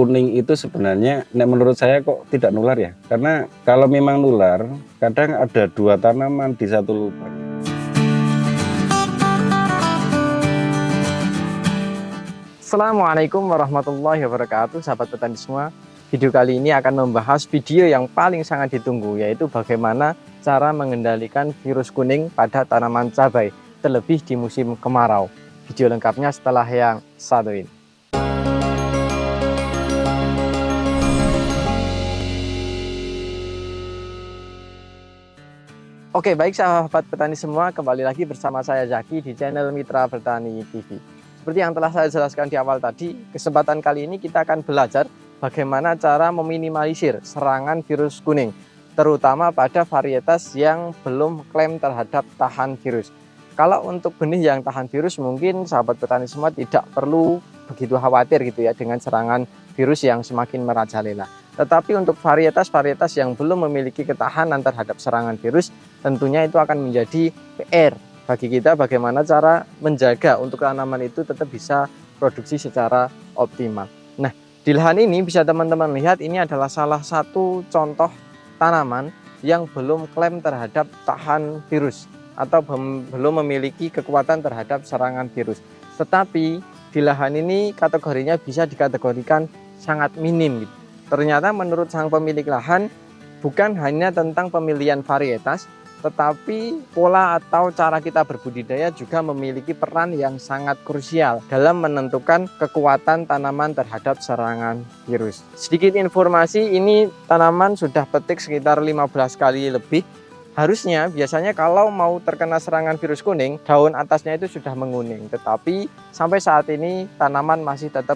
kuning itu sebenarnya menurut saya kok tidak nular ya. Karena kalau memang nular, kadang ada 2 tanaman di satu lubang. Assalamualaikum warahmatullahi wabarakatuh, sahabat petani semua. Video kali ini akan membahas video yang paling sangat ditunggu, yaitu bagaimana cara mengendalikan virus kuning pada tanaman cabai, terlebih di musim kemarau. Video lengkapnya setelah yang satu ini. Oke, baik sahabat petani semua, kembali lagi bersama saya Zaki di channel Mitra Bertani TV. Seperti yang telah saya jelaskan di awal tadi, kesempatan kali ini kita akan belajar bagaimana cara meminimalisir serangan virus kuning, terutama pada varietas yang belum klaim terhadap tahan virus. Kalau untuk benih yang tahan virus, mungkin sahabat petani semua tidak perlu begitu khawatir gitu ya dengan serangan virus yang semakin merajalela. Tetapi untuk varietas-varietas yang belum memiliki ketahanan terhadap serangan virus, tentunya itu akan menjadi PR bagi kita bagaimana cara menjaga untuk tanaman itu tetap bisa produksi secara optimal. Nah, di lahan ini bisa teman-teman lihat ini adalah salah satu contoh tanaman yang belum klaim terhadap tahan virus atau belum memiliki kekuatan terhadap serangan virus. Tetapi di lahan ini kategorinya bisa dikategorikan sangat minim. Ternyata menurut sang pemilik lahan bukan hanya tentang pemilihan varietas, tetapi pola atau cara kita berbudidaya juga memiliki peran yang sangat krusial dalam menentukan kekuatan tanaman terhadap serangan virus. Sedikit informasi, ini tanaman sudah petik sekitar 15 kali lebih. Harusnya biasanya kalau mau terkena serangan virus kuning, daun atasnya itu sudah menguning. Tetapi sampai saat ini tanaman masih tetap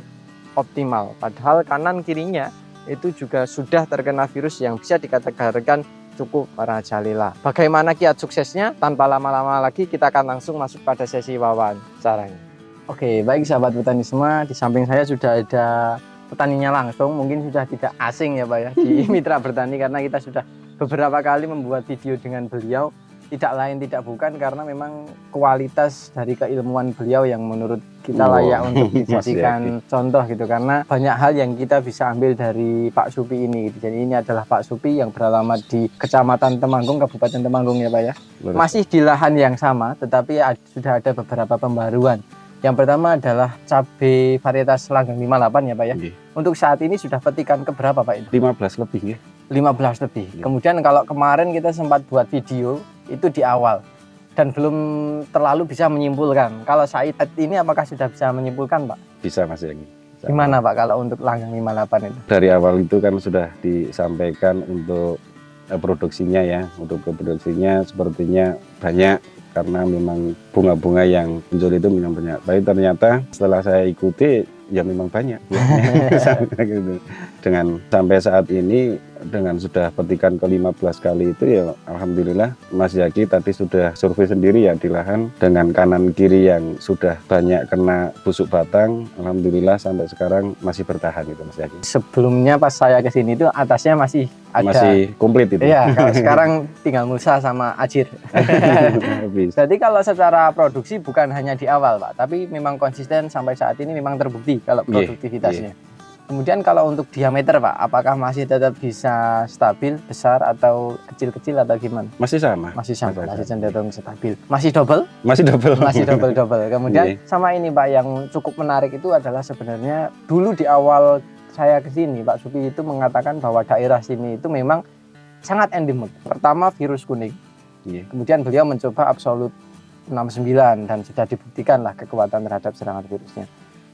optimal. Padahal kanan kirinya itu juga sudah terkena virus yang bisa dikategorikan cukup merajalela. Bagaimana kiat suksesnya? Tanpa lama-lama lagi kita akan langsung masuk pada sesi wawancaranya. Oke, baik sahabat petani semua, di samping saya sudah ada petaninya langsung, mungkin sudah tidak asing ya Pak ya di Mitra Bertani, karena kita sudah beberapa kali membuat video dengan beliau. Tidak lain tidak bukan karena memang kualitas dari keilmuan beliau yang menurut kita layak untuk dijadikan contoh gitu, karena banyak hal yang kita bisa ambil dari Pak Supi ini gitu. Jadi ini adalah Pak Supi yang beralamat di Kecamatan Temanggung, Kabupaten Temanggung ya Pak ya. Masih di lahan yang sama tetapi sudah ada beberapa pembaruan. Yang pertama adalah cabai varietas Langgeng 58 ya Pak ya. Untuk saat ini sudah petikan keberapa Pak itu? 15 lebih ya. 15 lebih. Kemudian kalau kemarin kita sempat buat video itu di awal dan belum terlalu bisa menyimpulkan. Kalau saat ini apakah sudah bisa menyimpulkan Pak? Bisa Mas Yaki. Gimana Pak kalau untuk Langgeng 58 itu? Dari awal itu kan sudah disampaikan untuk produksinya ya. Untuk produksinya sepertinya banyak karena memang bunga-bunga yang muncul itu memang banyak. Tapi ternyata setelah saya ikuti ya memang banyak. Dengan sampai saat ini dengan sudah petikan ke-15 kali itu ya alhamdulillah Mas Yaki tadi sudah survei sendiri ya di lahan dengan kanan kiri yang sudah banyak kena busuk batang, alhamdulillah sampai sekarang masih bertahan itu Mas Yaki. Sebelumnya pas saya ke sini itu atasnya masih ada, masih komplit itu. Iya, kalau sekarang tinggal Musa sama Ajir. Jadi kalau secara produksi bukan hanya di awal Pak, tapi memang konsisten sampai saat ini memang terbukti kalau produktivitasnya. Kemudian kalau untuk diameter Pak, apakah masih tetap bisa stabil, besar atau kecil-kecil atau gimana? Masih sama. Masih sama, masih cenderung stabil. Masih double? Masih double. Masih double. Kemudian sama ini Pak, yang cukup menarik itu adalah sebenarnya dulu di awal saya ke sini Pak Supi itu mengatakan bahwa daerah sini itu memang sangat endemik. Pertama virus kuning. Kemudian beliau mencoba Absolut 69 dan sudah dibuktikan lah kekuatan terhadap serangan virusnya.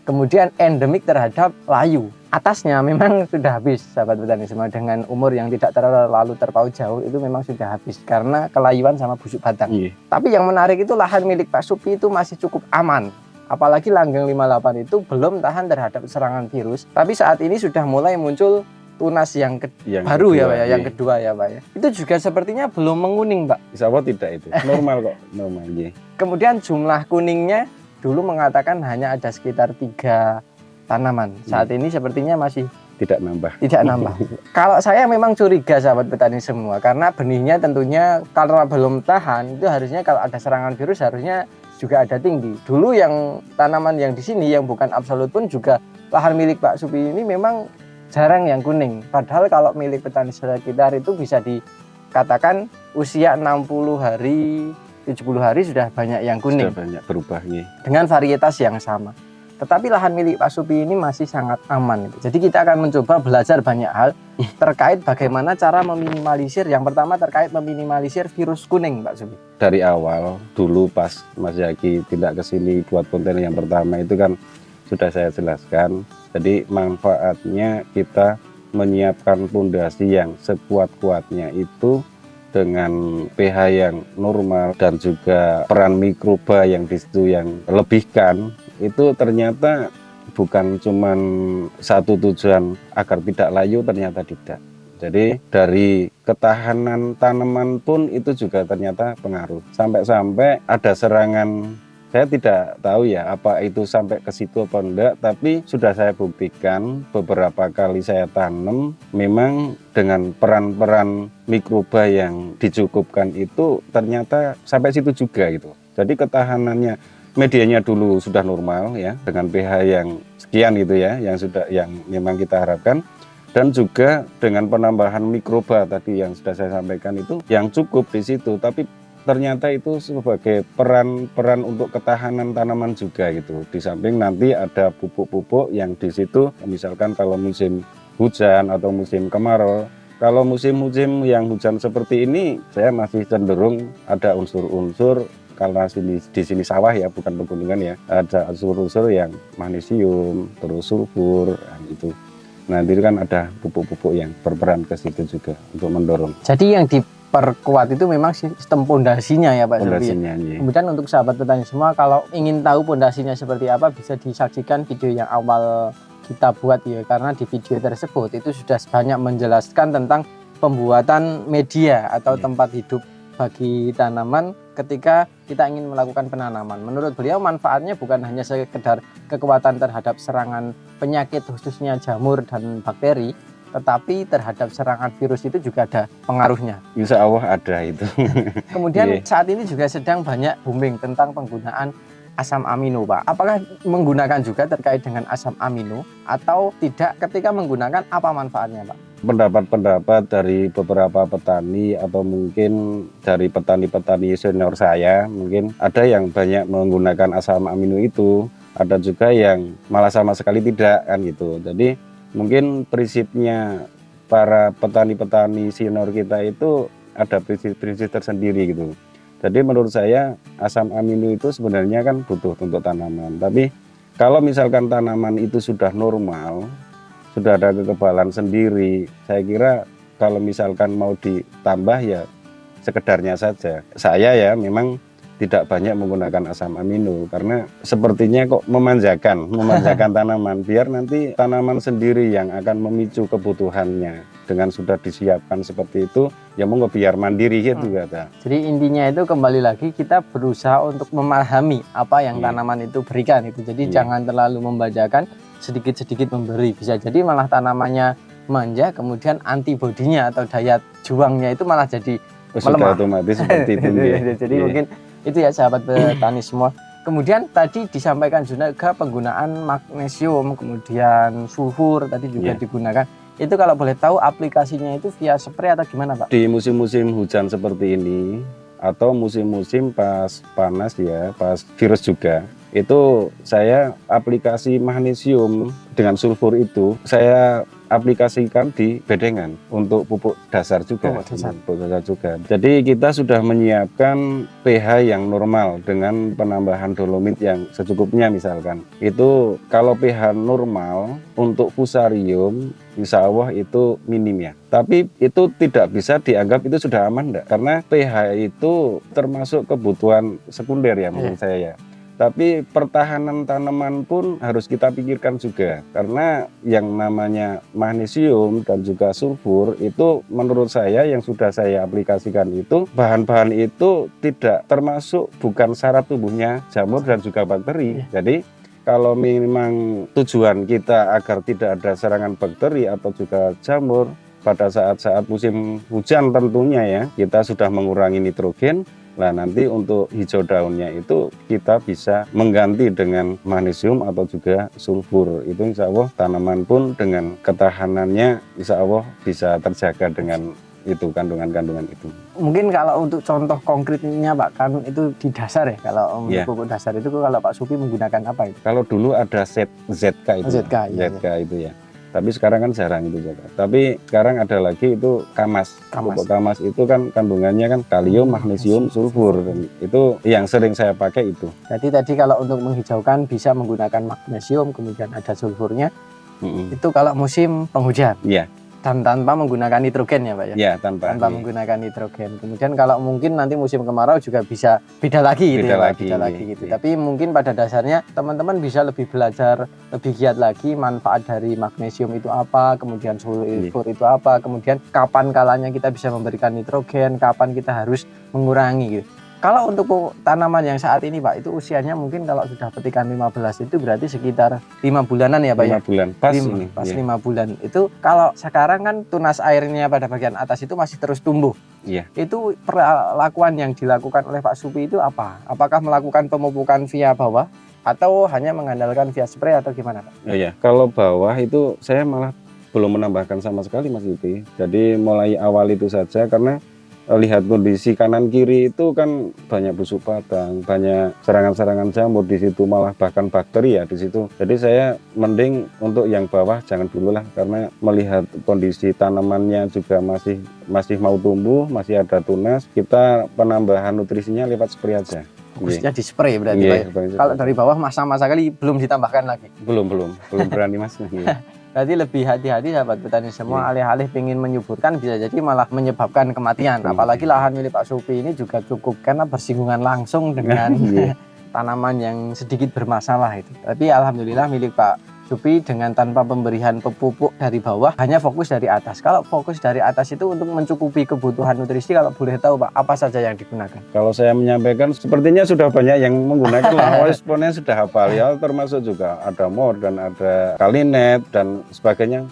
Kemudian endemik terhadap layu. Atasnya memang sudah habis sahabat petani semua, dengan umur yang tidak terlalu terpaut jauh itu memang sudah habis karena kelayuan sama busuk batang. Tapi yang menarik itu lahan milik Pak Supi itu masih cukup aman. Apalagi Langgeng 58 itu belum tahan terhadap serangan virus. Tapi saat ini sudah mulai muncul tunas yang baru kedua, ya Pak ya, yang kedua ya Pak ya. Itu juga sepertinya belum menguning Pak. Insya Allah tidak itu. Normal kok, normal. Kemudian jumlah kuningnya dulu mengatakan hanya ada sekitar 3 tanaman. Saat ini sepertinya masih tidak nambah. Kalau saya memang curiga sahabat petani semua, karena benihnya tentunya karena belum tahan, itu harusnya kalau ada serangan virus harusnya juga ada tinggi. Dulu yang tanaman yang di sini yang bukan absolut pun juga lahan milik Pak Supi ini memang jarang yang kuning. Padahal kalau milik petani sekitar itu bisa dikatakan usia 60 hari, 70 hari sudah banyak yang kuning. Sudah banyak berubah nih. Dengan varietas yang sama. Tetapi lahan milik Pak Supi ini masih sangat aman. Jadi kita akan mencoba belajar banyak hal terkait bagaimana cara meminimalisir. Yang pertama terkait meminimalisir virus kuning, Pak Supi. Dari awal dulu pas Mas Zaki tidak ke sini buat konten yang pertama itu kan sudah saya jelaskan. Jadi manfaatnya kita menyiapkan pondasi yang sekuat-kuatnya itu dengan pH yang normal dan juga peran mikroba yang di situ yang lebihkan, itu ternyata bukan cuman satu tujuan agar tidak layu, ternyata tidak. Jadi dari ketahanan tanaman pun itu juga ternyata pengaruh. Sampai-sampai ada serangan, saya tidak tahu ya apa itu sampai ke situ apa enggak, tapi sudah saya buktikan beberapa kali saya tanam, memang dengan peran-peran mikroba yang dicukupkan itu ternyata sampai situ juga gitu. Jadi ketahanannya, medianya dulu sudah normal ya, dengan pH yang sekian gitu ya, yang memang kita harapkan, dan juga dengan penambahan mikroba tadi yang sudah saya sampaikan itu yang cukup di situ, tapi ternyata itu sebagai peran untuk ketahanan tanaman juga gitu. Di samping nanti ada pupuk-pupuk yang di situ, misalkan kalau musim hujan atau musim kemarau. Kalau musim-musim yang hujan seperti ini, saya masih cenderung ada unsur-unsur, karena di sini sawah ya, bukan pegunungan ya, ada unsur-unsur yang magnesium, terus sulfur, gitu. Nanti kan ada pupuk-pupuk yang berperan ke situ juga untuk mendorong. Jadi yang diperkuat itu memang sistem pondasinya ya Pak Supi. Pondasinya, ya. Kemudian untuk sahabat petani semua, kalau ingin tahu pondasinya seperti apa, bisa disaksikan video yang awal kita buat ya, karena di video tersebut itu sudah banyak menjelaskan tentang pembuatan media atau tempat hidup bagi tanaman ketika kita ingin melakukan penanaman. Menurut beliau manfaatnya bukan hanya sekedar kekuatan terhadap serangan penyakit khususnya jamur dan bakteri, tetapi terhadap serangan virus itu juga ada pengaruhnya. Insya Allah ada itu. Kemudian saat ini juga sedang banyak booming tentang penggunaan asam amino, Pak. Apakah menggunakan juga terkait dengan asam amino atau tidak? Ketika menggunakan, apa manfaatnya, Pak? Pendapat-pendapat dari beberapa petani atau mungkin dari petani-petani senior saya, mungkin ada yang banyak menggunakan asam amino itu, ada juga yang malah sama sekali tidak kan gitu. Jadi mungkin prinsipnya para petani-petani senior kita itu ada prinsip-prinsip tersendiri gitu. Jadi menurut saya asam amino itu sebenarnya kan butuh untuk tanaman. Tapi kalau misalkan tanaman itu sudah normal, sudah ada kekebalan sendiri, saya kira kalau misalkan mau ditambah ya sekedarnya saja. Saya ya memang tidak banyak menggunakan asam amino karena sepertinya kok memanjakan tanaman, biar nanti tanaman sendiri yang akan memicu kebutuhannya. Dengan sudah disiapkan seperti itu, ya monggo biar mandiri gitu kata. Jadi intinya itu kembali lagi kita berusaha untuk memahami apa yang tanaman itu berikan itu. Jadi jangan terlalu membajakan, sedikit-sedikit memberi. Bisa jadi malah tanamannya manja, kemudian antibodinya atau daya juangnya itu malah jadi melemah. Otomatis seperti itu. Jadi mungkin itu ya sahabat petani semua. Kemudian tadi disampaikan juga penggunaan magnesium, kemudian sulfur tadi juga digunakan. Itu kalau boleh tahu aplikasinya itu via spray atau gimana, Pak? Di musim-musim hujan seperti ini atau musim-musim pas panas ya, pas virus juga, itu saya aplikasi magnesium dengan sulfur itu saya aplikasikan di bedengan untuk pupuk dasar juga. Pupuk dasar juga. Jadi kita sudah menyiapkan pH yang normal dengan penambahan dolomit yang secukupnya misalkan. Itu kalau pH normal untuk fusarium insya Allah itu minim ya. Tapi itu tidak bisa dianggap itu sudah aman enggak? Karena pH itu termasuk kebutuhan sekunder ya menurut saya ya. Tapi pertahanan tanaman pun harus kita pikirkan juga. Karena yang namanya magnesium dan juga sulfur itu menurut saya yang sudah saya aplikasikan itu bahan-bahan itu tidak termasuk, bukan syarat tumbuhnya jamur dan juga bakteri. Jadi kalau memang tujuan kita agar tidak ada serangan bakteri atau juga jamur pada saat-saat musim hujan tentunya ya, kita sudah mengurangi nitrogen, Nah, nanti untuk hijau daunnya itu kita bisa mengganti dengan magnesium atau juga sulfur. Itu insya Allah tanaman pun dengan ketahanannya insya Allah bisa terjaga dengan itu kandungan-kandungan itu. Mungkin kalau untuk contoh konkretnya Pak, kan itu di dasar ya, kalau untuk Iya. pupuk dasar itu kalau Pak Supri menggunakan apa itu? Kalau dulu ada ZK itu, ZK, iya, ZK itu ya. Tapi sekarang kan jarang itu juga. Tapi sekarang ada lagi itu Kamas. Pupuk Kamas itu kan kandungannya kan kalium, magnesium, sulfur. Dan itu yang sering saya pakai itu. Jadi tadi kalau untuk menghijaukan bisa menggunakan magnesium, kemudian ada sulfurnya. Itu kalau musim penghujan. Iya. Dan tanpa menggunakan nitrogen ya Pak ya? Iya, tanpa menggunakan nitrogen. Kemudian kalau mungkin nanti musim kemarau juga bisa beda lagi gitu ya, beda lagi gitu. Iya. Tapi mungkin pada dasarnya teman-teman bisa lebih belajar, lebih giat lagi manfaat dari magnesium itu apa, kemudian sulfur itu apa, kemudian kapan kalanya kita bisa memberikan nitrogen, kapan kita harus mengurangi gitu. Kalau untuk tanaman yang saat ini Pak, itu usianya mungkin kalau sudah petikan 15 itu berarti sekitar 5 bulanan ya Pak ya? 5 bulan, pas ini. Pas 5 bulan. Itu kalau sekarang kan tunas airnya pada bagian atas itu masih terus tumbuh. Iya. Itu perlakuan yang dilakukan oleh Pak Supri itu apa? Apakah melakukan pemupukan via bawah atau hanya mengandalkan via spray atau gimana Pak? Oh ya, kalau bawah itu saya malah belum menambahkan sama sekali Mas Yuti. Jadi mulai awal itu saja karena lihat kondisi kanan kiri itu kan banyak busuk batang, banyak serangan-serangan jamur di situ, malah bahkan bakteri ya di situ. Jadi saya mending untuk yang bawah jangan dulu lah, karena melihat kondisi tanamannya juga masih mau tumbuh, masih ada tunas, kita penambahan nutrisinya lewat spray aja. Fokusnya di spray berarti Pak ya? Kalau dari bawah masa-masa kali belum ditambahkan lagi? Belum berani Mas. Berarti lebih hati-hati sahabat petani semua, alih-alih ingin menyuburkan bisa jadi malah menyebabkan kematian. Apalagi lahan milik Pak Supri ini juga cukup karena bersinggungan langsung dengan tanaman yang sedikit bermasalah itu. Tapi alhamdulillah milik Pak Supri dengan tanpa pemberian pupuk dari bawah, hanya fokus dari atas. Kalau fokus dari atas itu untuk mencukupi kebutuhan nutrisi, kalau boleh tahu Pak, apa saja yang digunakan? Kalau saya menyampaikan, sepertinya sudah banyak yang menggunakan lah, responnya sudah hafal ya, termasuk juga ada MOR dan ada Kalinet dan sebagainya.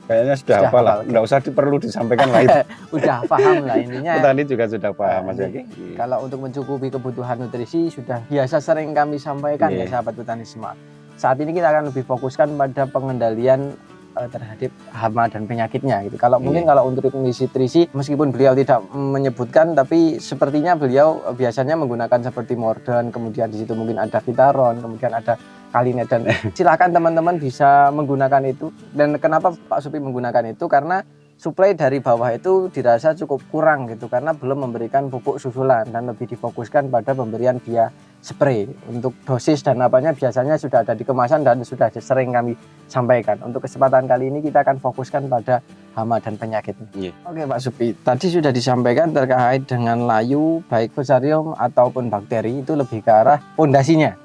Kayaknya sudah hafal lah, nggak usah perlu disampaikan lah itu. Udah paham lah intinya. Petani juga sudah paham Mas Yaki. Kalau untuk mencukupi kebutuhan nutrisi sudah biasa sering kami sampaikan ya sahabat petani semua. Saat ini kita akan lebih fokuskan pada pengendalian terhadap hama dan penyakitnya gitu. Kalau mungkin kalau untuk nutrisi meskipun beliau tidak menyebutkan, tapi sepertinya beliau biasanya menggunakan seperti Morden, kemudian di situ mungkin ada Vitaron, kemudian ada Kalinet, dan silakan teman-teman bisa menggunakan itu. Dan kenapa Pak Supri menggunakan itu? Karena suplai dari bawah itu dirasa cukup kurang gitu, karena belum memberikan pupuk susulan dan lebih difokuskan pada pemberian via spray. Untuk dosis dan apanya biasanya sudah ada di kemasan dan sudah sering kami sampaikan. Untuk kesempatan kali ini kita akan fokuskan pada hama dan penyakitnya. Oke Pak Supri, tadi sudah disampaikan terkait dengan layu baik fusarium ataupun bakteri itu lebih ke arah pondasinya.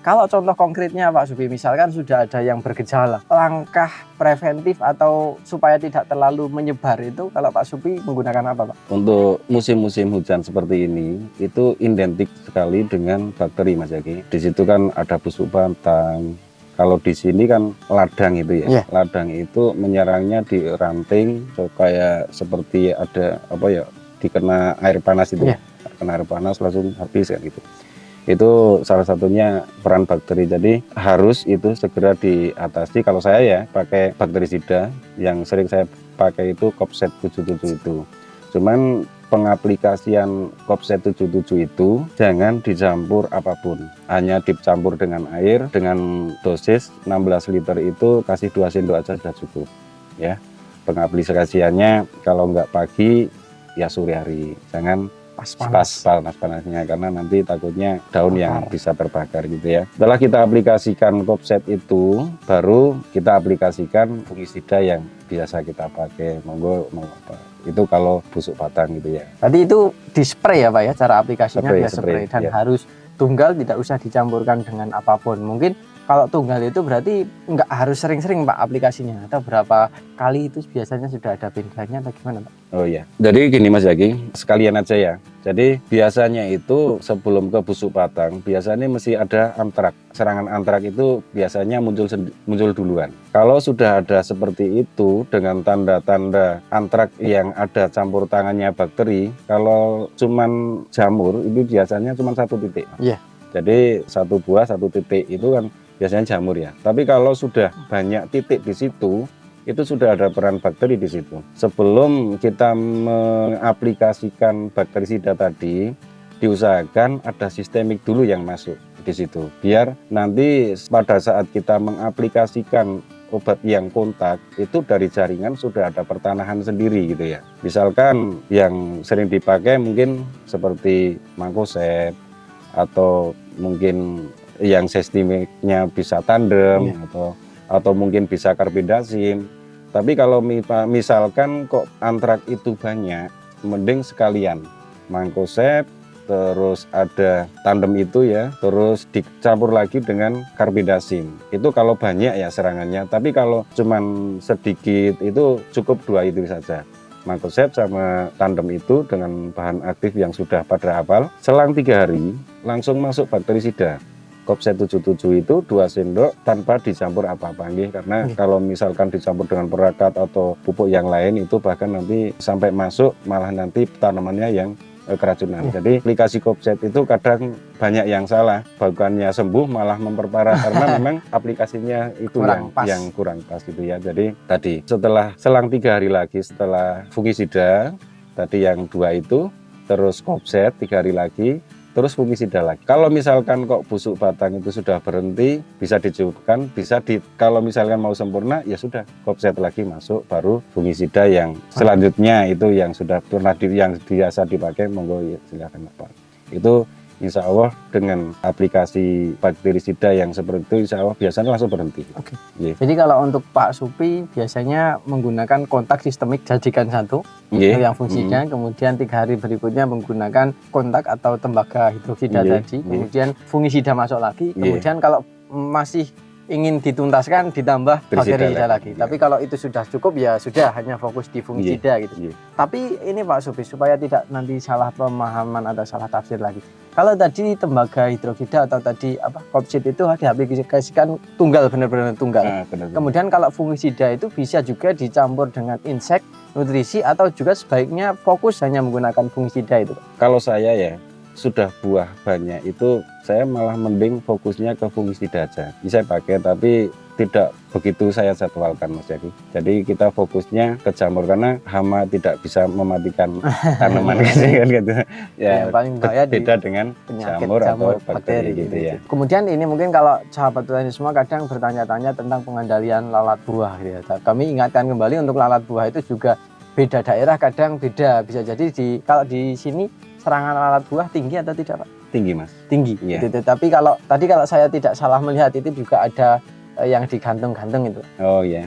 Kalau contoh konkretnya Pak Supri, misalkan sudah ada yang bergejala, langkah preventif atau supaya tidak terlalu menyebar itu kalau Pak Supri menggunakan apa Pak? Untuk musim-musim hujan seperti ini itu identik sekali dengan bakteri Mas Yaki. Di situ kan ada busuk batang. Kalau di sini kan ladang itu ya. Ladang itu menyerangnya di ranting, kayak seperti ada apa ya, dikena air panas itu. Kena air panas langsung habis kan gitu. Itu salah satunya peran bakteri. Jadi harus itu segera diatasi. Kalau saya ya pakai bakterisida, yang sering saya pakai itu Kopset 77 itu. Cuman pengaplikasian Kopset 77 itu jangan dicampur apapun, hanya dicampur dengan air dengan dosis 16 liter itu kasih 2 sendok aja sudah cukup ya. Pengaplikasiannya kalau nggak pagi ya sore hari, jangan pas panas-panasnya, karena nanti takutnya daun yang bisa terbakar gitu ya. Setelah kita aplikasikan Kopset itu, baru kita aplikasikan fungisida yang biasa kita pakai, monggo mau apa. Itu kalau busuk batang gitu ya. Tadi itu di spray ya Pak ya, cara aplikasinya via spray dan ya. Harus tunggal, tidak usah dicampurkan dengan apapun. Mungkin Kalau tunggal itu berarti nggak harus sering-sering Pak aplikasinya, atau berapa kali itu biasanya sudah ada bedanya atau gimana Pak? Oh iya, jadi gini Mas Zaki, sekalian aja ya. Jadi biasanya itu sebelum ke busuk batang, biasanya mesti ada antrak. Serangan antrak itu biasanya muncul duluan. Kalau sudah ada seperti itu dengan tanda-tanda antrak yang ada campur tangannya bakteri, kalau cuman jamur itu biasanya cuma satu titik. Iya. Jadi satu buah satu titik itu kan biasanya jamur ya. Tapi kalau sudah banyak titik di situ, itu sudah ada peran bakteri di situ. Sebelum kita mengaplikasikan bakterisida tadi, diusahakan ada sistemik dulu yang masuk di situ. Biar nanti pada saat kita mengaplikasikan obat yang kontak, itu dari jaringan sudah ada pertanahan sendiri gitu ya. Misalkan yang sering dipakai mungkin seperti mancozeb, atau mungkin yang sistemiknya bisa tandem, atau mungkin bisa karbendazim. Tapi kalau misalkan kok antrak itu banyak, mending sekalian mancozeb, terus ada tandem itu ya, terus dicampur lagi dengan karbendazim. Itu kalau banyak ya serangannya, tapi kalau cuman sedikit itu cukup 2 itu saja. Mancozeb sama tandem itu dengan bahan aktif yang sudah pada awal, selang 3 hari langsung masuk bakterisida. Kopset 77 itu 2 sendok tanpa dicampur apa-apa karena kalau misalkan dicampur dengan perakat atau pupuk yang lain itu bahkan nanti sampai masuk malah nanti tanamannya yang keracunan. Jadi aplikasi kopset itu kadang banyak yang salah, bukannya sembuh malah memperparah karena memang aplikasinya itu yang kurang pas gitu ya. Jadi tadi setelah selang 3 hari lagi setelah fungisida tadi yang 2 itu, terus kopset 3 hari lagi, terus fungisida lagi. Kalau misalkan kok busuk batang itu sudah berhenti, bisa dicukupkan, kalau misalkan mau sempurna ya sudah kopset lagi masuk, baru fungisida yang selanjutnya itu yang sudah pernah yang biasa dipakai, monggo ya silakan Pak. Itu insya Allah dengan aplikasi bakterisida yang seperti itu insya Allah biasanya langsung berhenti. Oke. Jadi kalau untuk Pak Supy biasanya menggunakan kontak sistemik jadikan satu yang fungsinya, kemudian 3 hari berikutnya menggunakan kontak atau tembaga hidroksida tadi, kemudian fungisida masuk lagi, kemudian kalau masih ingin dituntaskan ditambah bakterisida lagi. Tapi kalau itu sudah cukup ya sudah, hanya fokus di fungisida gitu. Tapi ini Pak Supy, supaya tidak nanti salah pemahaman atau salah tafsir lagi. Kalau tadi tembaga hidroksida atau tadi kopset itu diaplikasikan tunggal, benar-benar tunggal. Kemudian kalau fungisida itu bisa juga dicampur dengan insek, nutrisi, atau juga sebaiknya fokus hanya menggunakan fungisida itu. Kalau saya ya sudah buah banyak itu saya malah mending fokusnya ke fungisida aja. Bisa pakai tapi tidak begitu saya jadwalkan Mas Zaki. Jadi kita fokusnya ke jamur karena hama tidak bisa mematikan tanaman kan gitu. Ya, yang paling bahaya beda dengan jamur atau bakteri gitu ya. Kemudian ini mungkin kalau sahabat petani semua kadang bertanya-tanya tentang pengendalian lalat buah gitu ya. Kami ingatkan kembali untuk lalat buah itu juga beda daerah, kadang beda. Bisa jadi kalau di sini serangan lalat buah tinggi atau tidak Pak? Tinggi Mas. Tinggi. Ya. Tapi kalau saya tidak salah melihat itu juga ada yang digantung-gantung itu. Oh iya.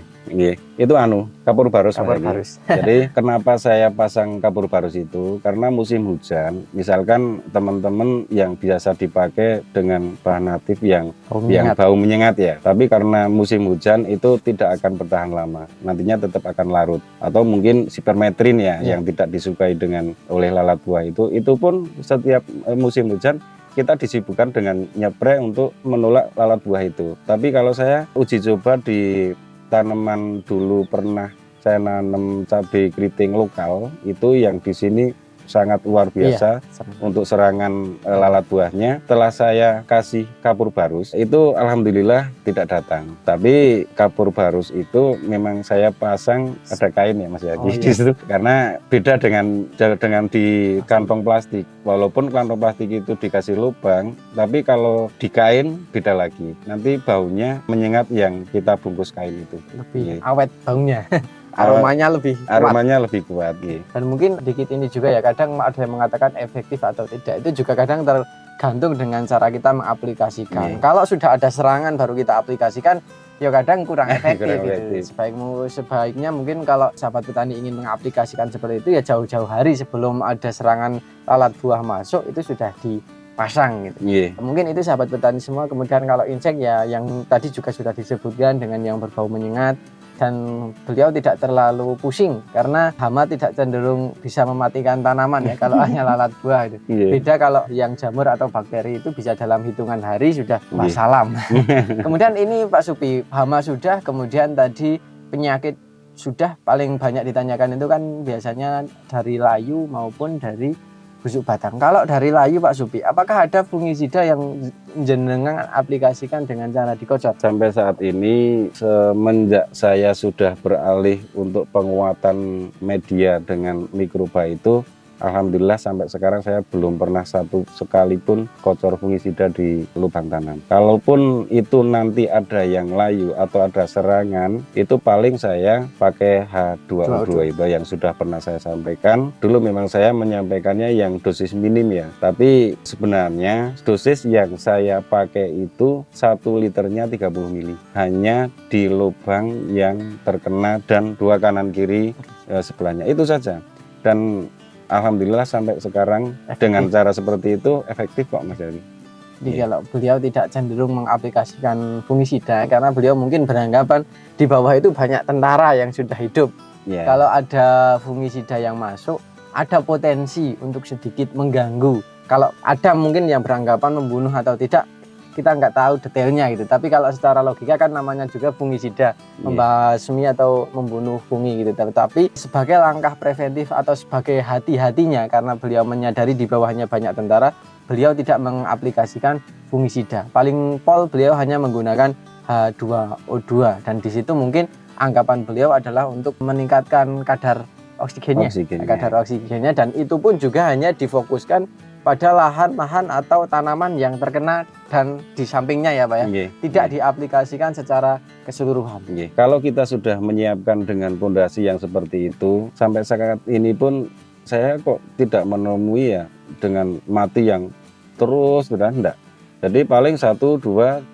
Itu kapur barus. Jadi kenapa saya pasang kapur barus itu? Karena musim hujan, misalkan teman-teman yang biasa dipakai dengan bahan aktif yang bau menyengat ya. Tapi karena musim hujan itu tidak akan bertahan lama. Nantinya tetap akan larut. Atau mungkin sipermetrin yang tidak disukai oleh lalat buah itu pun setiap musim hujan kita disibukkan dengan nyepray untuk menolak lalat buah itu. Tapi kalau saya uji coba di tanaman dulu pernah saya nanam cabai keriting lokal itu yang di sini sangat luar biasa untuk serangan lalat buahnya. Setelah saya kasih kapur barus itu alhamdulillah tidak datang. Tapi kapur barus itu memang saya pasang ada kain ya Mas Yadi di situ karena beda dengan di kantong plastik. Walaupun kantong plastik itu dikasih lubang, tapi kalau di kain beda lagi. Nanti baunya menyengat yang kita bungkus kain itu. Lebih awet baunya. Aromanya lebih kuat. Dan mungkin sedikit ini juga ya, kadang ada yang mengatakan efektif atau tidak, itu juga kadang tergantung dengan cara kita mengaplikasikan. Kalau sudah ada serangan baru kita aplikasikan, ya kadang kurang efektif gitu. Sebaiknya mungkin kalau sahabat petani ingin mengaplikasikan seperti itu ya jauh-jauh hari sebelum ada serangan lalat buah masuk itu sudah pasang gitu. Iya. Mungkin itu sahabat petani semua. Kemudian kalau insek ya yang tadi juga sudah disebutkan dengan yang berbau menyengat, dan beliau tidak terlalu pusing karena hama tidak cenderung bisa mematikan tanaman ya kalau hanya lalat buah itu. Iya. Beda kalau yang jamur atau bakteri itu bisa dalam hitungan hari sudah Iya. wassalam. Kemudian ini Pak Supi, hama sudah, kemudian tadi penyakit sudah. Paling banyak ditanyakan itu kan biasanya dari layu maupun dari busuk batang. Kalau dari layu Pak Supi, apakah ada fungisida yang jenengan aplikasikan dengan cara dikocok? Sampai saat ini semenjak saya sudah beralih untuk penguatan media dengan mikroba itu, alhamdulillah sampai sekarang saya belum pernah satu sekalipun kocor fungisida di lubang tanam. Kalaupun itu nanti ada yang layu atau ada serangan, itu paling saya pakai H2O2 itu yang sudah pernah saya sampaikan. Dulu memang saya menyampaikannya yang dosis minim ya, tapi sebenarnya dosis yang saya pakai itu 1 liternya 30 mili. Hanya di lubang yang terkena dan 2 kanan kiri sebelahnya, itu saja. Dan alhamdulillah sampai sekarang dengan cara seperti itu efektif kok Mas Jadi. Jadi kalau beliau tidak cenderung mengaplikasikan fungisida karena beliau mungkin beranggapan di bawah itu banyak tentara yang sudah hidup. Yeah. Kalau ada fungisida yang masuk, ada potensi untuk sedikit mengganggu. Kalau ada mungkin yang beranggapan membunuh atau tidak, kita nggak tahu detailnya gitu. Tapi kalau secara logika kan namanya juga fungisida, membasmi atau membunuh fungi gitu. Tapi sebagai langkah preventif atau sebagai hati-hatinya karena beliau menyadari di bawahnya banyak tentara, beliau tidak mengaplikasikan fungisida. Paling pol beliau hanya menggunakan H2O2 dan di situ mungkin anggapan beliau adalah untuk meningkatkan kadar oksigennya. Dan itu pun juga hanya difokuskan pada lahan-lahan atau tanaman yang terkena dan di sampingnya ya Pak ya, tidak diaplikasikan secara keseluruhan. Kalau kita sudah menyiapkan dengan fondasi yang seperti itu, sampai saat ini pun saya kok tidak menemui ya dengan mati yang terus enggak. Jadi paling 1-2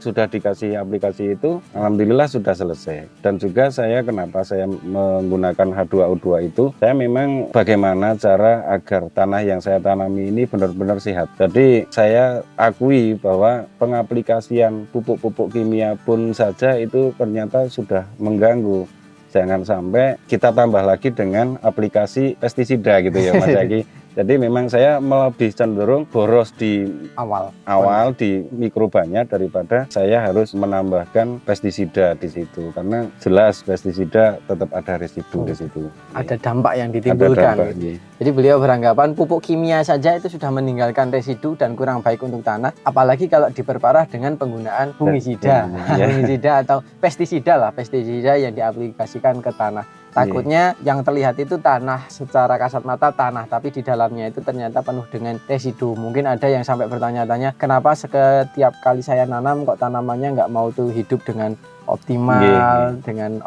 sudah dikasih aplikasi itu, alhamdulillah sudah selesai. Dan juga saya kenapa saya menggunakan H2O2 itu, saya memang bagaimana cara agar tanah yang saya tanami ini benar-benar sehat. Jadi saya akui bahwa pengaplikasian pupuk-pupuk kimia pun saja itu ternyata sudah mengganggu. Jangan sampai kita tambah lagi dengan aplikasi pestisida gitu ya Mas Zaki. Jadi memang saya lebih cenderung boros di awal di mikrobanya daripada saya harus menambahkan pestisida di situ, karena jelas pestisida tetap ada residu di situ. Ada dampak yang ditimbulkan. Jadi beliau beranggapan pupuk kimia saja itu sudah meninggalkan residu dan kurang baik untuk tanah, apalagi kalau diperparah dengan penggunaan fungisida, fungisida atau pestisida yang diaplikasikan ke tanah. Takutnya yang terlihat itu tanah secara kasat mata tanah, tapi di dalamnya itu ternyata penuh dengan residu. Mungkin ada yang sampai bertanya-tanya, kenapa setiap kali saya nanam kok tanamannya nggak mau tuh hidup dengan optimal, dengan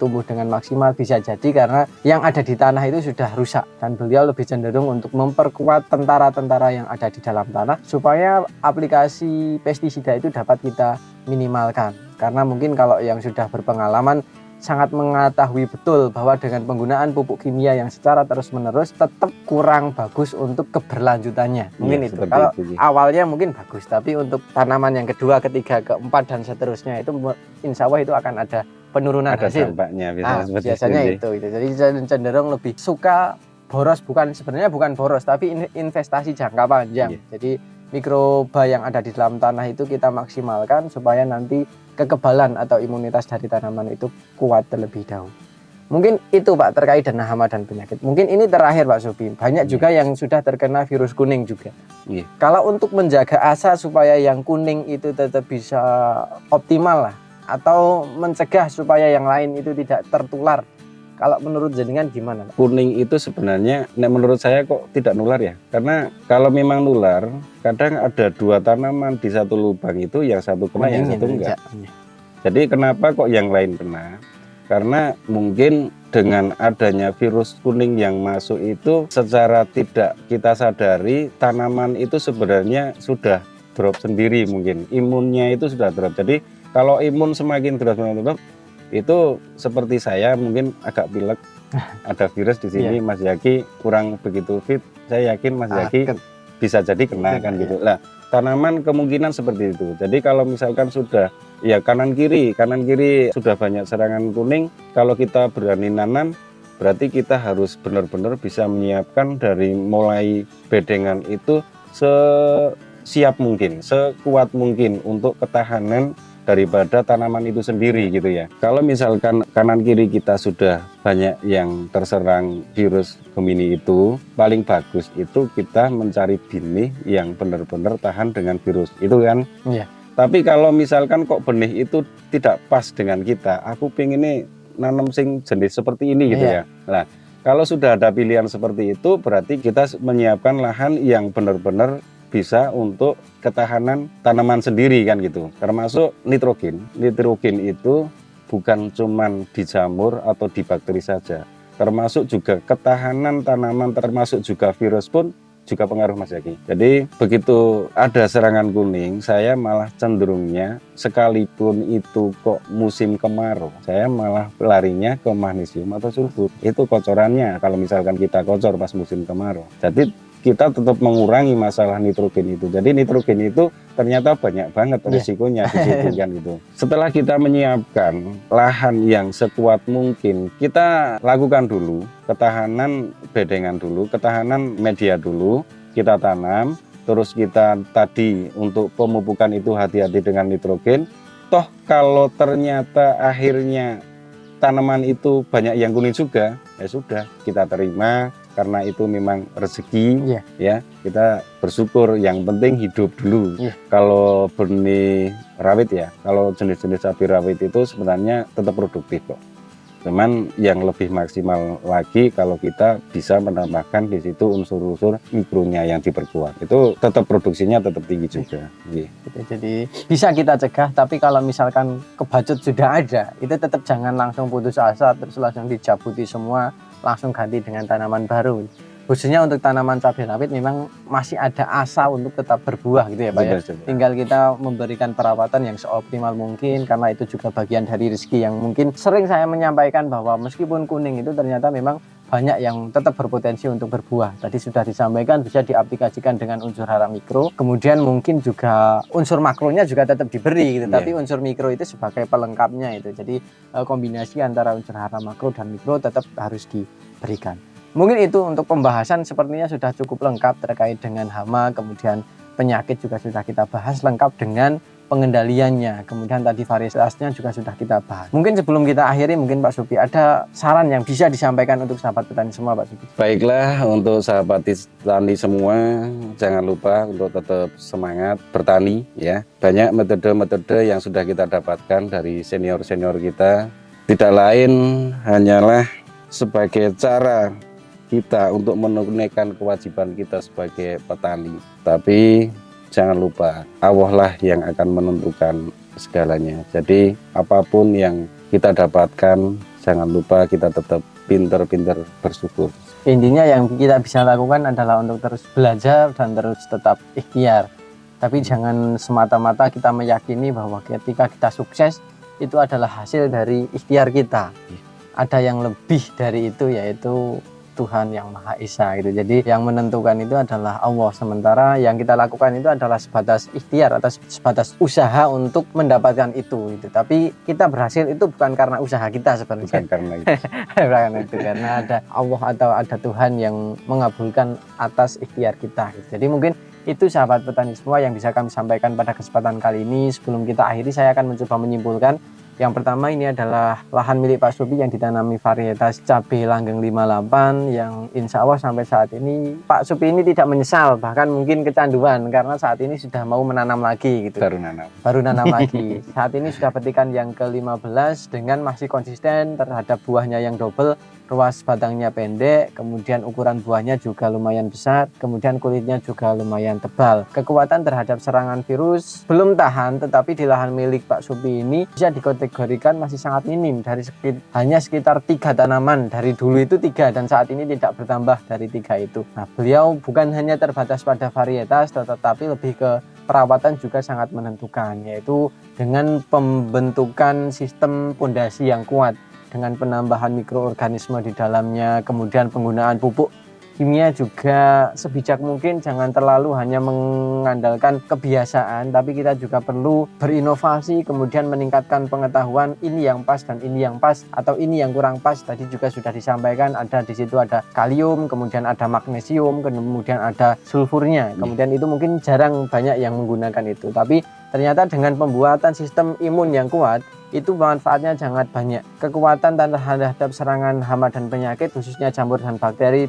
tumbuh dengan maksimal. Bisa jadi karena yang ada di tanah itu sudah rusak, dan beliau lebih cenderung untuk memperkuat tentara-tentara yang ada di dalam tanah supaya aplikasi pestisida itu dapat kita minimalkan. Karena mungkin kalau yang sudah berpengalaman sangat mengetahui betul bahwa dengan penggunaan pupuk kimia yang secara terus-menerus tetap kurang bagus untuk keberlanjutannya. Mungkin itu. Kalau awalnya mungkin bagus, tapi untuk tanaman yang kedua, ketiga, keempat dan seterusnya itu insya Allah itu akan ada penurunan hasil. Dampaknya biasanya itu. Jadi cenderung lebih suka boros, sebenarnya bukan boros, tapi investasi jangka panjang. Jadi mikroba yang ada di dalam tanah itu kita maksimalkan supaya nanti kekebalan atau imunitas dari tanaman itu kuat terlebih dahulu. Mungkin itu Pak terkait dengan hama dan penyakit. Mungkin ini terakhir Pak Supi, banyak juga yang sudah terkena virus kuning juga. Kalau untuk menjaga asa supaya yang kuning itu tetap bisa optimal lah, atau mencegah supaya yang lain itu tidak tertular, kalau menurut jenengan gimana Pak? Kuning itu sebenarnya menurut saya kok tidak nular ya, karena kalau memang nular kadang ada 2 tanaman di satu lubang itu, yang satu kena yang satu enggak. Jadi kenapa kok yang lain kena? Karena mungkin dengan adanya virus kuning yang masuk itu secara tidak kita sadari tanaman itu sebenarnya sudah drop sendiri, mungkin imunnya itu sudah drop. Jadi kalau imun semakin drop itu seperti saya mungkin agak pilek, ada virus di sini. Mas Zaki kurang begitu fit, saya yakin Mas Zaki bisa jadi kena kan gitu. Lah, tanaman kemungkinan seperti itu. Jadi kalau misalkan sudah ya kanan kiri sudah banyak serangan kuning, kalau kita berani nanam berarti kita harus benar-benar bisa menyiapkan dari mulai bedengan itu sesiap mungkin, sekuat mungkin untuk ketahanan daripada tanaman itu sendiri gitu ya. Kalau misalkan kanan kiri kita sudah banyak yang terserang virus Gemini itu, paling bagus itu kita mencari benih yang benar-benar tahan dengan virus itu kan. Iya. Tapi kalau misalkan kok benih itu tidak pas dengan kita, aku pengen nih nanam sing jenis seperti ini gitu ya. Nah, kalau sudah ada pilihan seperti itu, berarti kita menyiapkan lahan yang benar-benar bisa untuk ketahanan tanaman sendiri kan gitu. Termasuk nitrogen. Nitrogen itu bukan cuman di jamur atau di bakteri saja. Termasuk juga ketahanan tanaman, termasuk juga virus pun juga pengaruh Mas Zaki. Jadi begitu ada serangan kuning, saya malah cenderungnya sekalipun itu kok musim kemarau, saya malah larinya ke magnesium atau sulfur. Itu kocorannya kalau misalkan kita kocor pas musim kemarau. Jadi kita tetap mengurangi masalah nitrogen itu. Jadi nitrogen itu ternyata banyak banget risikonya di situ kan gitu. Setelah kita menyiapkan lahan yang sekuat mungkin, kita lakukan dulu ketahanan bedengan dulu, ketahanan media dulu, kita tanam, terus kita tadi untuk pemupukan itu hati-hati dengan nitrogen. Toh kalau ternyata akhirnya tanaman itu banyak yang kuning juga, ya sudah kita terima. Karena itu memang rezeki, ya kita bersyukur. Yang penting hidup dulu. Kalau benih rawit ya, kalau jenis-jenis cabai rawit itu sebenarnya tetap produktif kok. Cuman yang lebih maksimal lagi kalau kita bisa menambahkan di situ unsur-unsur mikronya yang diperkuat. Itu tetap produksinya tetap tinggi juga. Jadi bisa kita cegah, tapi kalau misalkan kebacut sudah ada, itu tetap jangan langsung putus asa terus langsung dijabuti semua, langsung ganti dengan tanaman baru. Khususnya untuk tanaman cabai rawit memang masih ada asa untuk tetap berbuah gitu ya Pak ya. Tinggal kita memberikan perawatan yang seoptimal mungkin, karena itu juga bagian dari rezeki yang mungkin sering saya menyampaikan bahwa meskipun kuning itu ternyata memang banyak yang tetap berpotensi untuk berbuah. Tadi sudah disampaikan bisa diaplikasikan dengan unsur hara mikro, kemudian mungkin juga unsur makronya juga tetap diberi gitu. Tapi unsur mikro itu sebagai pelengkapnya itu. Jadi kombinasi antara unsur hara makro dan mikro tetap harus diberikan. Mungkin itu untuk pembahasan sepertinya sudah cukup lengkap terkait dengan hama, kemudian penyakit juga sudah kita bahas lengkap dengan pengendaliannya. Kemudian tadi varietasnya juga sudah kita bahas. Mungkin sebelum kita akhiri, mungkin Pak Supi ada saran yang bisa disampaikan untuk sahabat petani semua Pak Supi. Baiklah, untuk sahabat petani semua, jangan lupa untuk tetap semangat bertani ya. Banyak metode-metode yang sudah kita dapatkan dari senior-senior kita. Tidak lain hanyalah sebagai cara kita untuk menunaikan kewajiban kita sebagai petani. Tapi jangan lupa Allah lah yang akan menentukan segalanya. Jadi apapun yang kita dapatkan, jangan lupa kita tetap pinter-pinter bersyukur. Intinya yang kita bisa lakukan adalah untuk terus belajar dan terus tetap ikhtiar. Tapi jangan semata-mata kita meyakini bahwa ketika kita sukses itu adalah hasil dari ikhtiar kita. Ada yang lebih dari itu, yaitu Tuhan yang Maha Esa gitu. Jadi yang menentukan itu adalah Allah, sementara yang kita lakukan itu adalah sebatas ikhtiar atau sebatas usaha untuk mendapatkan itu gitu. Tapi kita berhasil itu bukan karena usaha kita sebenarnya. Bukan karena itu. Bukan itu, karena ada Allah atau ada Tuhan yang mengabulkan atas ikhtiar kita gitu. Jadi mungkin itu sahabat petani semua yang bisa kami sampaikan pada kesempatan kali ini. Sebelum kita akhiri, saya akan mencoba menyimpulkan. Yang pertama, ini adalah lahan milik Pak Supi yang ditanami varietas cabai langgeng 58 yang insya Allah sampai saat ini Pak Supi ini tidak menyesal, bahkan mungkin kecanduan karena saat ini sudah mau menanam lagi gitu. Baru nanam lagi. Saat ini sudah petikan yang ke-15 dengan masih konsisten terhadap buahnya yang double, ruas batangnya pendek, kemudian ukuran buahnya juga lumayan besar, kemudian kulitnya juga lumayan tebal. Kekuatan terhadap serangan virus belum tahan, tetapi di lahan milik Pak Supi ini bisa dikategorikan masih sangat minim, dari hanya sekitar 3 tanaman. Dari dulu itu 3 dan saat ini tidak bertambah dari 3 itu. Nah, beliau bukan hanya terbatas pada varietas, tetapi lebih ke perawatan juga sangat menentukan, yaitu dengan pembentukan sistem pondasi yang kuat dengan penambahan mikroorganisme di dalamnya, kemudian penggunaan pupuk kimia juga sebijak mungkin, jangan terlalu hanya mengandalkan kebiasaan, tapi kita juga perlu berinovasi, kemudian meningkatkan pengetahuan ini yang pas dan ini yang pas, atau ini yang kurang pas. Tadi juga sudah disampaikan, ada di situ ada kalium, kemudian ada magnesium, kemudian ada sulfurnya. Kemudian itu mungkin jarang banyak yang menggunakan itu, tapi ternyata dengan pembuatan sistem imun yang kuat, itu manfaatnya sangat banyak. Kekuatan terhadap serangan hama dan penyakit, khususnya jamur dan bakteri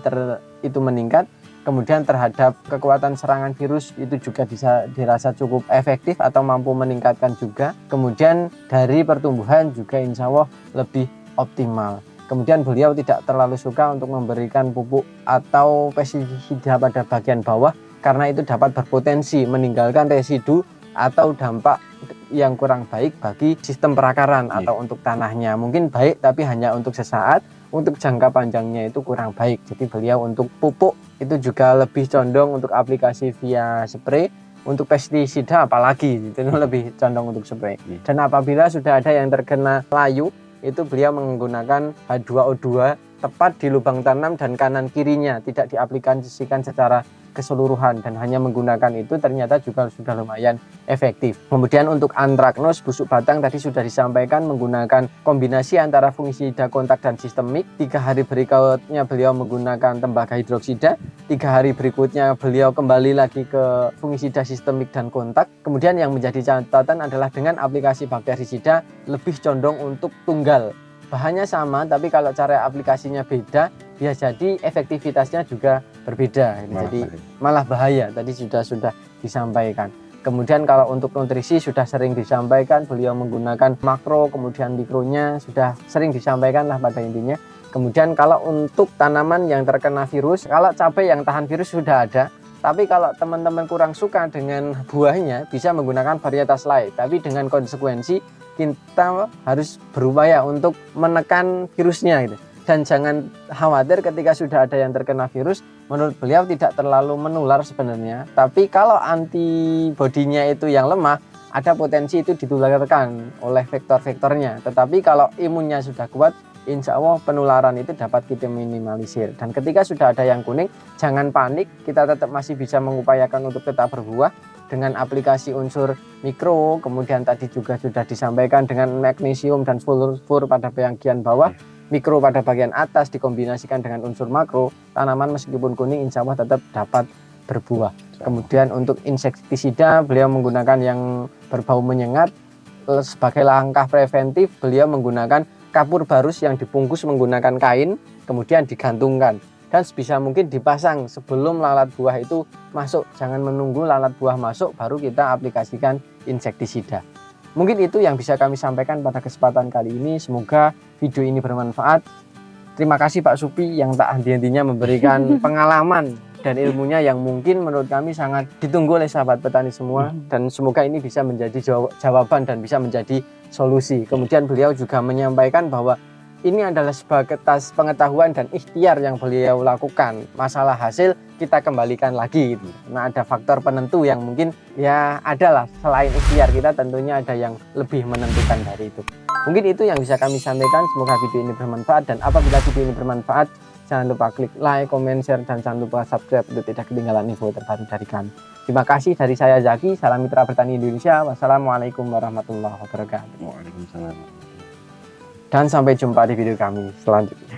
itu meningkat. Kemudian terhadap kekuatan serangan virus itu juga bisa dirasa cukup efektif atau mampu meningkatkan juga. Kemudian dari pertumbuhan juga insya Allah lebih optimal. Kemudian beliau tidak terlalu suka untuk memberikan pupuk atau pestisida pada bagian bawah, karena itu dapat berpotensi meninggalkan residu atau dampak yang kurang baik bagi sistem perakaran atau untuk tanahnya. Mungkin baik tapi hanya untuk sesaat, untuk jangka panjangnya itu kurang baik. Jadi beliau untuk pupuk itu juga lebih condong untuk aplikasi via spray. Untuk pestisida apalagi itu lebih condong untuk spray. Dan apabila sudah ada yang terkena layu, itu beliau menggunakan H2O2 tepat di lubang tanam dan kanan kirinya, tidak diaplikasikan secara keseluruhan, dan hanya menggunakan itu ternyata juga sudah lumayan efektif. Kemudian untuk antraknos busuk batang tadi sudah disampaikan menggunakan kombinasi antara fungisida kontak dan sistemik. 3 hari berikutnya beliau menggunakan tembaga hidroksida, 3 hari berikutnya beliau kembali lagi ke fungisida sistemik dan kontak. Kemudian yang menjadi catatan adalah dengan aplikasi bakterisida lebih condong untuk tunggal. Bahannya sama, tapi kalau cara aplikasinya beda, ya jadi efektivitasnya juga berbeda. Jadi malah bahaya. Tadi sudah disampaikan. Kemudian kalau untuk nutrisi sudah sering disampaikan, beliau menggunakan makro, kemudian mikronya sudah sering disampaikan lah pada intinya. Kemudian kalau untuk tanaman yang terkena virus, kalau cabai yang tahan virus sudah ada. Tapi kalau teman-teman kurang suka dengan buahnya, bisa menggunakan varietas lain. Tapi dengan konsekuensi kita harus berupaya untuk menekan virusnya gitu. Dan jangan khawatir ketika sudah ada yang terkena virus, menurut beliau tidak terlalu menular sebenarnya. Tapi kalau antibodinya itu yang lemah, ada potensi itu ditularkan oleh vektor-vektornya. Tetapi kalau imunnya sudah kuat, insya Allah penularan itu dapat kita minimalisir. Dan ketika sudah ada yang kuning, jangan panik, kita tetap masih bisa mengupayakan untuk tetap berbuah dengan aplikasi unsur mikro. Kemudian tadi juga sudah disampaikan dengan magnesium dan sulfur pada bagian bawah, mikro pada bagian atas dikombinasikan dengan unsur makro, tanaman meskipun kuning insya Allah tetap dapat berbuah. Kemudian untuk insektisida beliau menggunakan yang berbau menyengat. Sebagai langkah preventif beliau menggunakan kapur barus yang dibungkus menggunakan kain, kemudian digantungkan. Dan sebisa mungkin dipasang sebelum lalat buah itu masuk. Jangan menunggu lalat buah masuk baru kita aplikasikan insektisida. Mungkin itu yang bisa kami sampaikan pada kesempatan kali ini. Semoga video ini bermanfaat. Terima kasih Pak Supi yang tak henti-hentinya memberikan pengalaman dan ilmunya yang mungkin menurut kami sangat ditunggu oleh sahabat petani semua. Dan semoga ini bisa menjadi jawaban dan bisa menjadi solusi. Kemudian beliau juga menyampaikan bahwa ini adalah sebatas pengetahuan dan ikhtiar yang beliau lakukan. Masalah hasil kita kembalikan lagi. Nah, ada faktor penentu yang mungkin ya adalah selain ikhtiar kita, tentunya ada yang lebih menentukan dari itu. Mungkin itu yang bisa kami sampaikan. Semoga video ini bermanfaat, dan apabila video ini bermanfaat, jangan lupa klik like, comment, share, dan jangan lupa subscribe untuk tidak ketinggalan info terbaru dari kami. Terima kasih dari saya Zaki, salam mitra bertani Indonesia. Wassalamualaikum warahmatullahi wabarakatuh. Waalaikumsalam. Dan sampai jumpa di video kami selanjutnya.